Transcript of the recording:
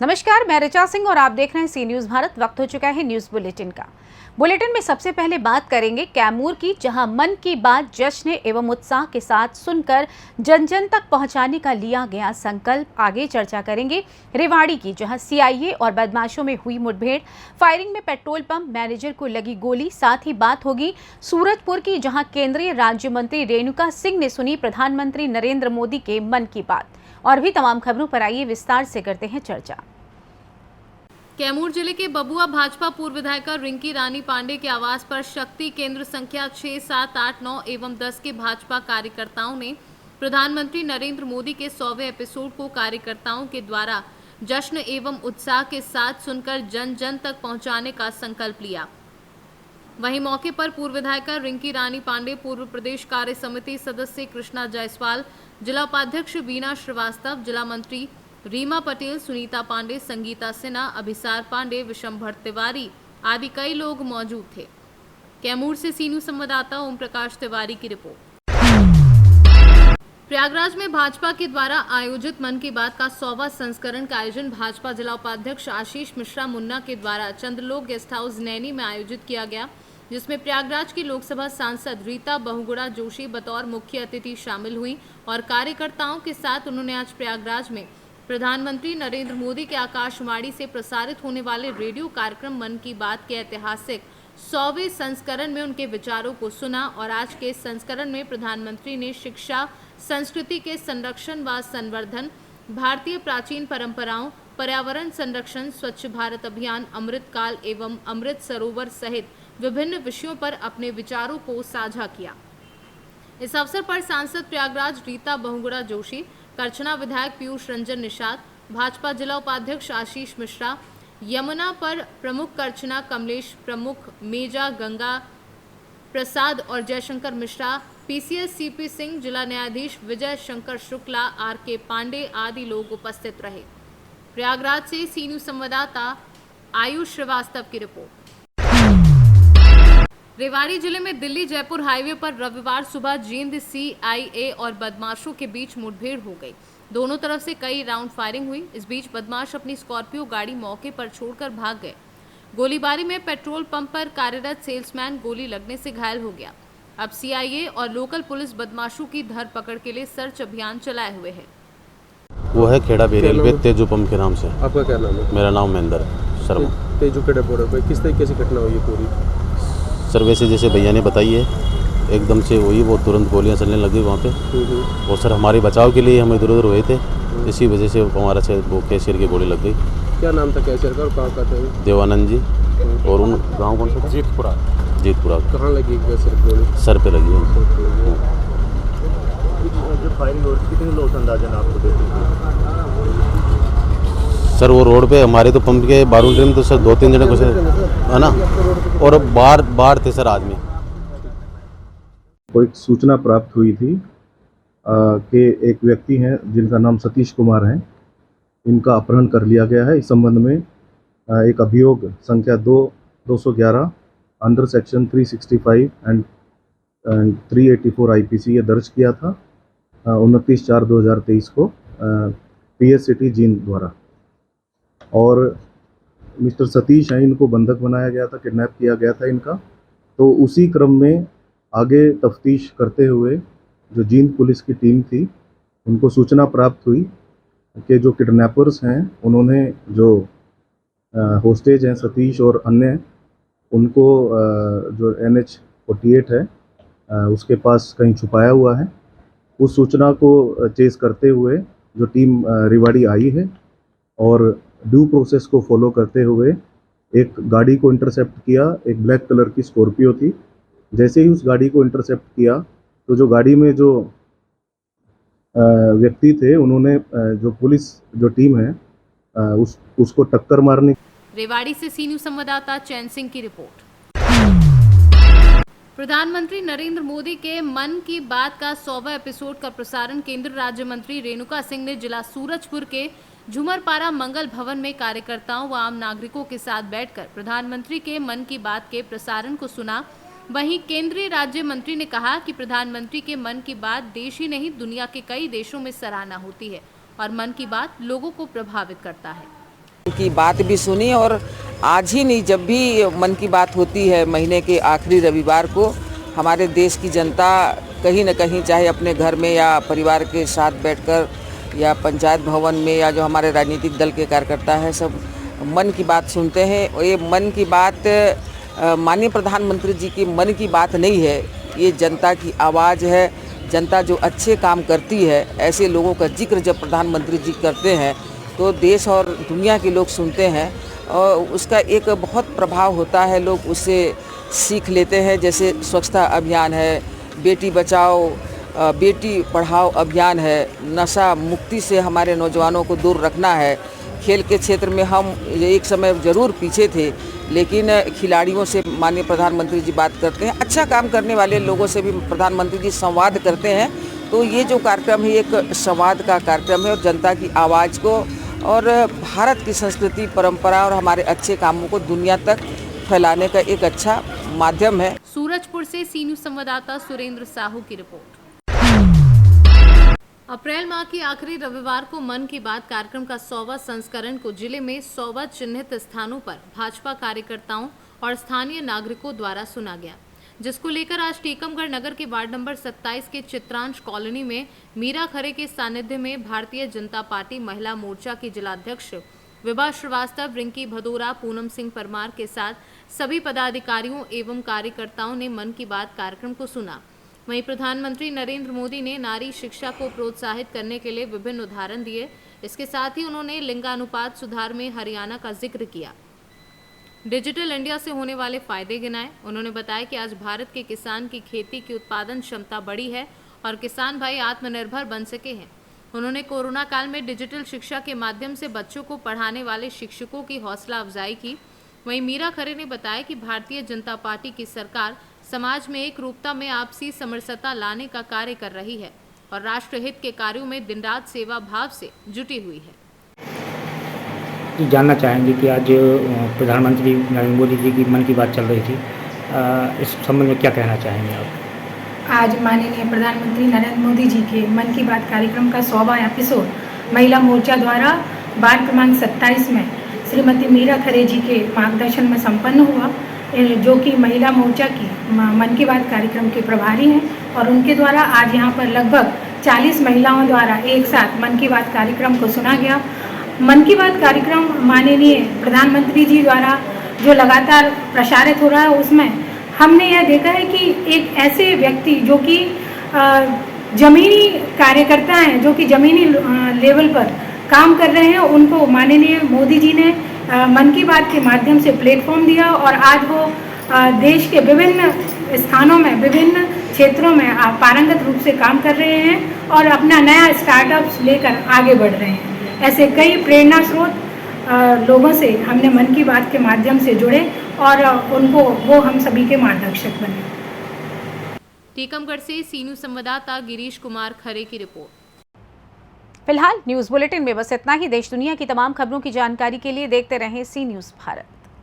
नमस्कार, मैं ऋचा सिंह और आप देख रहे हैं सी न्यूज़ भारत। वक्त हो चुका है न्यूज़ बुलेटिन का। बुलेटिन में सबसे पहले बात करेंगे कैमूर की, जहां मन की बात जश्न एवं उत्साह के साथ सुनकर जन जन तक पहुंचाने का लिया गया संकल्प। आगे चर्चा करेंगे रेवाड़ी की, जहां सीआईए और बदमाशों में हुई मुठभेड़, फायरिंग में पेट्रोल पंप मैनेजर को लगी गोली। साथ ही बात होगी सूरजपुर की, जहां केंद्रीय राज्य मंत्री रेणुका सिंह ने सुनी प्रधानमंत्री नरेंद्र मोदी के मन की बात। और भी तमाम खबरों पर आइए विस्तार से करते हैं चर्चा। कैमूर जिले के बबुआ भाजपा पूर्व विधायिका रिंकी रानी पांडे के आवास पर शक्ति केंद्र संख्या 6, 7, 8, 9 एवं 10 के भाजपा कार्यकर्ताओं ने प्रधानमंत्री नरेंद्र मोदी के 100वें एपिसोड को कार्यकर्ताओं के द्वारा जश्न एवं उत्साह के साथ सुनकर जन जन तक पहुंचाने का संकल्प लिया। वहीं मौके पर पूर्व विधायिका रिंकी रानी पांडे, पूर्व प्रदेश कार्य समिति सदस्य कृष्णा जायसवाल, जिला उपाध्यक्ष वीणा श्रीवास्तव, जिला मंत्री रीमा पटेल, सुनीता पांडे, संगीता सिन्हा, अभिसार पांडे, विशंभर तिवारी आदि कई लोग मौजूद थे। कैमूर से सी न्यूज़ संवाददाता ओम प्रकाश तिवारी की रिपोर्ट। प्रयागराज में भाजपा के द्वारा आयोजित मन की बात का 100वां संस्करण का आयोजन भाजपा जिला उपाध्यक्ष आशीष मिश्रा मुन्ना के द्वारा चंद्रलोक गेस्ट हाउस नैनी में आयोजित किया गया, जिसमें प्रयागराज की लोकसभा सांसद रीता बहुगुणा जोशी बतौर मुख्य अतिथि शामिल हुई और कार्यकर्ताओं के साथ उन्होंने आज प्रयागराज में प्रधानमंत्री नरेंद्र मोदी के आकाशवाणी से प्रसारित होने वाले रेडियो कार्यक्रम मन की बात के ऐतिहासिक 100वें संस्करण में उनके विचारों को सुना। और आज के संस्करण में प्रधानमंत्री ने शिक्षा, संस्कृति के संरक्षण व संवर्धन, भारतीय प्राचीन परंपराओं, पर्यावरण संरक्षण, स्वच्छ भारत अभियान, अमृत काल एवं अमृत सरोवर सहित विभिन्न विषयों पर अपने विचारों को साझा किया। इस अवसर पर सांसद प्रयागराज रीता बहुगुणा जोशी, करछना विधायक पीयूष रंजन निषाद, भाजपा जिला उपाध्यक्ष आशीष मिश्रा, यमुना पर प्रमुख करछना कमलेश, प्रमुख मेजा गंगा प्रसाद और जयशंकर मिश्रा, पीसीएस सीपी सिंह, जिला न्यायाधीश विजय शंकर शुक्ला, आरके पांडे आदि लोग उपस्थित रहे। प्रयागराज से सी न्यूज़ संवाददाता आयुष श्रीवास्तव की रिपोर्ट। रेवाड़ी जिले में दिल्ली जयपुर हाईवे पर रविवार सुबह जींद सीआईए और बदमाशों के बीच मुठभेड़ हो गई। दोनों तरफ से कई राउंड फायरिंग हुई। इस बीच बदमाश अपनी स्कॉर्पियो गाड़ी मौके पर छोड़कर भाग गए। गोलीबारी में पेट्रोल पंप पर कार्यरत सेल्समैन गोली लगने से घायल हो गया। अब सीआईए और लोकल पुलिस बदमाशों की धरपकड़ के लिए सर्च अभियान चलाए हुए है। वो है खेड़ा बेरेल पे तेजू पंप के नाम से। आपका क्या नाम है? मेरा नाम महेंद्र शर्मा। तेजू खेड़ा बोर्डर पे किस तरीके से घटना हुई है पूरी? सर वैसे जैसे भैया ने बताई है, एकदम से हुई, वो तुरंत गोलियां चलने लगी वहाँ पे। और सर हमारे बचाव के लिए हम इधर उधर हुए थे, इसी वजह से हमारा से वो कैशियर की गोली लग गई। क्या नाम था कैशियर का और कहाँ का था? देवानंद जी। और उन गाँव कौन सा था? जीतपुरा। कहाँ लगी कैशियर की गोली? सर पे लगी है। जो फायरिंग हो रही, कितने लोग अंदाजन आपको देते? सर वो रोड पे हमारे तो पंप के बारूद में तो सर 2-3 जने घुसे है ना, और बाहर थे सर आदमी। को एक सूचना प्राप्त हुई थी कि एक व्यक्ति हैं जिनका नाम सतीश कुमार है, इनका अपहरण कर लिया गया है। इस संबंध में एक अभियोग संख्या 211 अंडर सेक्शन 365 एंड 384 आईपीसी ये दर्ज किया था 29/4/2023 को पीएस सिटी जींद द्वारा। और मिस्टर सतीश हैं, इनको बंधक बनाया गया था, किडनैप किया गया था इनका। तो उसी क्रम में आगे तफ्तीश करते हुए जो जींद पुलिस की टीम थी, उनको सूचना प्राप्त हुई कि जो किडनैपर्स हैं उन्होंने जो होस्टेज हैं सतीश और अन्य, उनको जो NH-48 है उसके पास कहीं छुपाया हुआ है। उस सूचना को चेस करते हुए जो टीम रेवाड़ी आई है और ड्यू प्रोसेस को फॉलो करते हुए एक गाड़ी को इंटरसेप्ट किया। एक ब्लैक कलर की स्कॉर्पियो थी। जैसे ही उस गाड़ी को इंटरसेप्ट किया तो जो गाड़ी में जो व्यक्ति थे, उन्होंने जो पुलिस जो टीम है उसको टक्कर मारने। रेवाड़ी से सी न्यूज़ संवाददाता चैन सिंह की रिपोर्ट। प्रधानमंत्री नरेंद्र मोदी के मन की बात का 100वां एपिसोड का प्रसारण केंद्रीय राज्य मंत्री रेणुका सिंह ने जिला सूरजपुर के झुमरपारा मंगल भवन में कार्यकर्ताओं व आम नागरिकों के साथ बैठकर प्रधानमंत्री के मन की बात के प्रसारण को सुना। वहीं केंद्रीय राज्य मंत्री ने कहा कि प्रधानमंत्री के मन की बात देश ही नहीं दुनिया के कई देशों में सराहना होती है और मन की बात लोगों को प्रभावित करता है। की बात भी सुनी। और आज ही नहीं, जब भी मन की बात होती है महीने के आखिरी रविवार को, हमारे देश की जनता कहीं न कहीं, चाहे अपने घर में या परिवार के साथ बैठकर या पंचायत भवन में, या जो हमारे राजनीतिक दल के कार्यकर्ता हैं, सब मन की बात सुनते हैं। और ये मन की बात माननीय प्रधानमंत्री जी की मन की बात नहीं है, ये जनता की आवाज़ है। जनता जो अच्छे काम करती है, ऐसे लोगों का जिक्र जब प्रधानमंत्री जी करते हैं तो देश और दुनिया के लोग सुनते हैं और उसका एक बहुत प्रभाव होता है, लोग उससे सीख लेते हैं। जैसे स्वच्छता अभियान है, बेटी बचाओ बेटी पढ़ाओ अभियान है, नशा मुक्ति से हमारे नौजवानों को दूर रखना है। खेल के क्षेत्र में हम एक समय ज़रूर पीछे थे, लेकिन खिलाड़ियों से माननीय प्रधानमंत्री जी बात करते हैं, अच्छा काम करने वाले लोगों से भी प्रधानमंत्री जी संवाद करते हैं। तो ये जो कार्यक्रम है एक संवाद का कार्यक्रम है और जनता की आवाज़ को और भारत की संस्कृति, परंपरा और हमारे अच्छे कामों को दुनिया तक फैलाने का एक अच्छा माध्यम है। सूरजपुर से सी न्यूज़ संवाददाता सुरेंद्र साहू की रिपोर्ट। अप्रैल माह की आखिरी रविवार को मन की बात कार्यक्रम का 100वां संस्करण को जिले में 100 चिन्हित स्थानों पर भाजपा कार्यकर्ताओं और स्थानीय नागरिकों द्वारा सुना गया, जिसको लेकर आज टीकमगढ़ नगर के वार्ड नंबर 27 के चित्रांश कॉलोनी में मीरा खरे के सानिध्य में भारतीय जनता पार्टी महिला मोर्चा की जिलाध्यक्ष विभा श्रीवास्तव, रिंकी भदौरा, पूनम सिंह परमार के साथ सभी पदाधिकारियों एवं कार्यकर्ताओं ने मन की बात कार्यक्रम को सुना। वहीं प्रधानमंत्री नरेंद्र मोदी ने नारी शिक्षा को प्रोत्साहित करने के लिए विभिन्न उदाहरण दिए। इसके साथ ही उन्होंने लिंगानुपात सुधार में हरियाणा का जिक्र किया, डिजिटल इंडिया से होने वाले फायदे गिनाए। उन्होंने बताया कि आज भारत के किसान की खेती की उत्पादन क्षमता बढ़ी है और किसान भाई आत्मनिर्भर बन सके हैं। उन्होंने कोरोना काल में डिजिटल शिक्षा के माध्यम से बच्चों को पढ़ाने वाले शिक्षकों की हौसला अफजाई की। वहीं मीरा खरे ने बताया कि भारतीय जनता पार्टी की सरकार समाज में एक रूपता में आपसी समरसता लाने का कार्य कर रही है और राष्ट्रहित के कार्यों में दिन रात सेवा भाव से जुटी हुई है। जानना चाहेंगे कि आज प्रधानमंत्री नरेंद्र मोदी जी की मन की बात चल रही थी, इस संबंध में क्या कहना चाहेंगे आप? आज माननीय प्रधानमंत्री नरेंद्र मोदी जी के मन की बात कार्यक्रम का 100वां एपिसोड महिला मोर्चा द्वारा वार्ड क्रमांक 27 में श्रीमती मीरा खरे जी के मार्गदर्शन में संपन्न हुआ, जो कि महिला मोर्चा की मन की बात कार्यक्रम के प्रभारी हैं। और उनके द्वारा आज यहाँ पर लगभग 40 महिलाओं द्वारा एक साथ मन की बात कार्यक्रम को सुना गया। मन की बात कार्यक्रम माननीय प्रधानमंत्री जी द्वारा जो लगातार प्रसारित हो रहा है, उसमें हमने यह देखा है कि एक ऐसे व्यक्ति जो कि ज़मीनी कार्यकर्ता हैं, जो कि ज़मीनी लेवल पर काम कर रहे हैं, उनको माननीय मोदी जी ने मन की बात के माध्यम से प्लेटफॉर्म दिया और आज वो देश के विभिन्न स्थानों में, विभिन्न क्षेत्रों में पारंगत रूप से काम कर रहे हैं और अपना नया स्टार्टअप्स लेकर आगे बढ़ रहे हैं। ऐसे कई प्रेरणा स्रोत लोगों से हमने मन की बात के माध्यम से जुड़े और उनको वो हम सभी के मार्गदर्शक बने। टीकमगढ़ से सी न्यूज़ संवाददाता गिरीश कुमार खरे की रिपोर्ट। फिलहाल न्यूज़ बुलेटिन में बस इतना ही। देश दुनिया की तमाम खबरों की जानकारी के लिए देखते रहें सी न्यूज़ भारत।